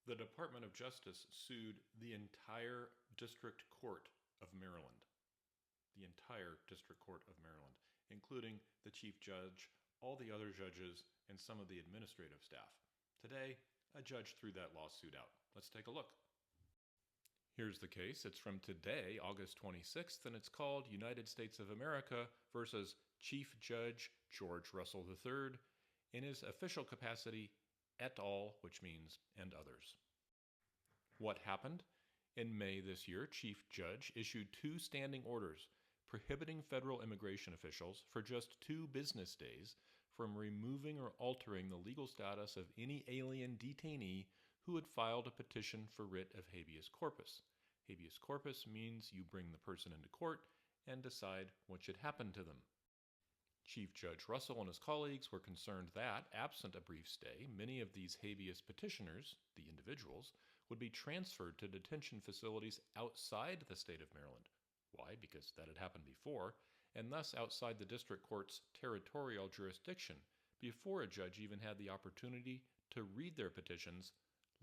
The Department of Justice sued the entire District Court of Maryland. The entire District Court of Maryland, including the Chief Judge, all the other judges, and some of the administrative staff. Today, a judge threw that lawsuit out. Let's take a look. Here's the case. It's from today, August 26th, and it's called United States of America versus Chief Judge George Russell III in his official capacity et al., which means and others. What happened? In May this year, Chief Judge issued 2 standing orders prohibiting federal immigration officials for just 2 business days from removing or altering the legal status of any alien detainee who had filed a petition for writ of habeas corpus. Habeas corpus means you bring the person into court and decide what should happen to them. Chief Judge Russell and his colleagues were concerned that, absent a brief stay, many of these habeas petitioners, the individuals, would be transferred to detention facilities outside the state of Maryland. Why? Because that had happened before, and thus outside the district court's territorial jurisdiction before a judge even had the opportunity to read their petitions,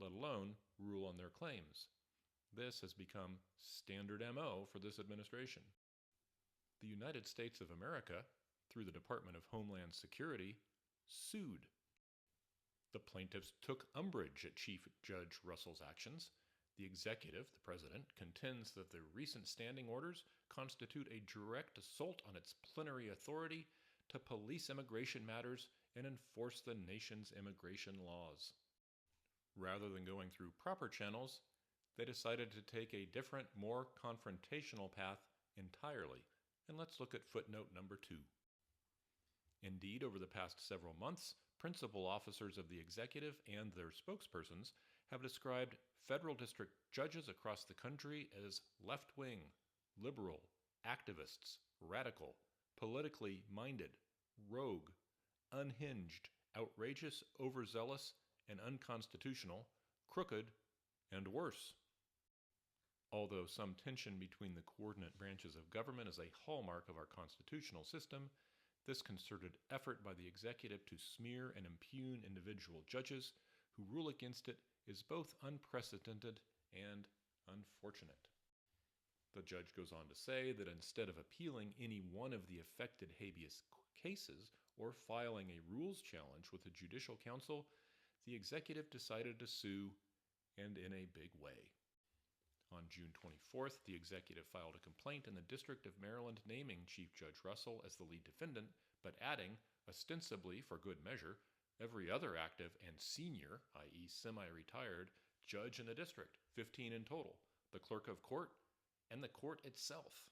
let alone rule on their claims. This has become standard MO for this administration. The United States of America, through the Department of Homeland Security, sued. The plaintiffs took umbrage at Chief Judge Russell's actions. The executive, the president, contends that the recent standing orders constitute a direct assault on its plenary authority to police immigration matters and enforce the nation's immigration laws. Rather than going through proper channels, they decided to take a different, more confrontational path entirely. And let's look at footnote number 2. Indeed, over the past several months, principal officers of the executive and their spokespersons have described federal district judges across the country as left-wing, liberal, activists, radical, politically minded, rogue, unhinged, outrageous, overzealous, and unconstitutional, crooked, and worse. Although some tension between the coordinate branches of government is a hallmark of our constitutional system, this concerted effort by the executive to smear and impugn individual judges who rule against it is both unprecedented and unfortunate. The judge goes on to say that instead of appealing any one of the affected habeas cases or filing a rules challenge with the Judicial Council, the executive decided to sue, and in a big way. On June 24th, the executive filed a complaint in the District of Maryland naming Chief Judge Russell as the lead defendant, but adding, ostensibly for good measure, every other active and senior, i.e. semi-retired, judge in the district, 15 in total, the clerk of court, and the court itself.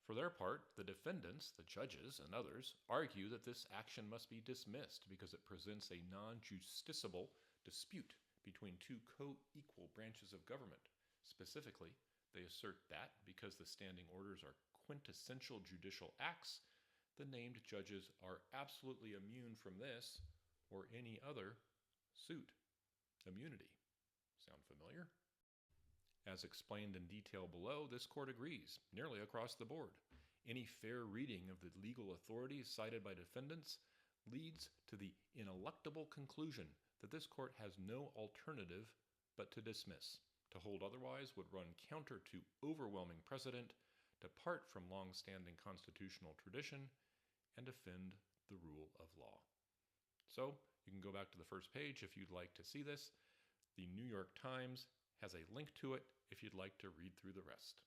For their part, the defendants, the judges, and others argue that this action must be dismissed because it presents a non-justiciable dispute between 2 co-equal branches of government. Specifically, they assert that because the standing orders are quintessential judicial acts, the named judges are absolutely immune from this or any other suit. Immunity. Sound familiar? As explained in detail below, this court agrees, nearly across the board. Any fair reading of the legal authorities cited by defendants leads to the ineluctable conclusion that this court has no alternative but to dismiss. To hold otherwise would run counter to overwhelming precedent, depart from long-standing constitutional tradition, and offend the rule of law. So, you can go back to the first page if you'd like to see this. The New York Times has a link to it if you'd like to read through the rest.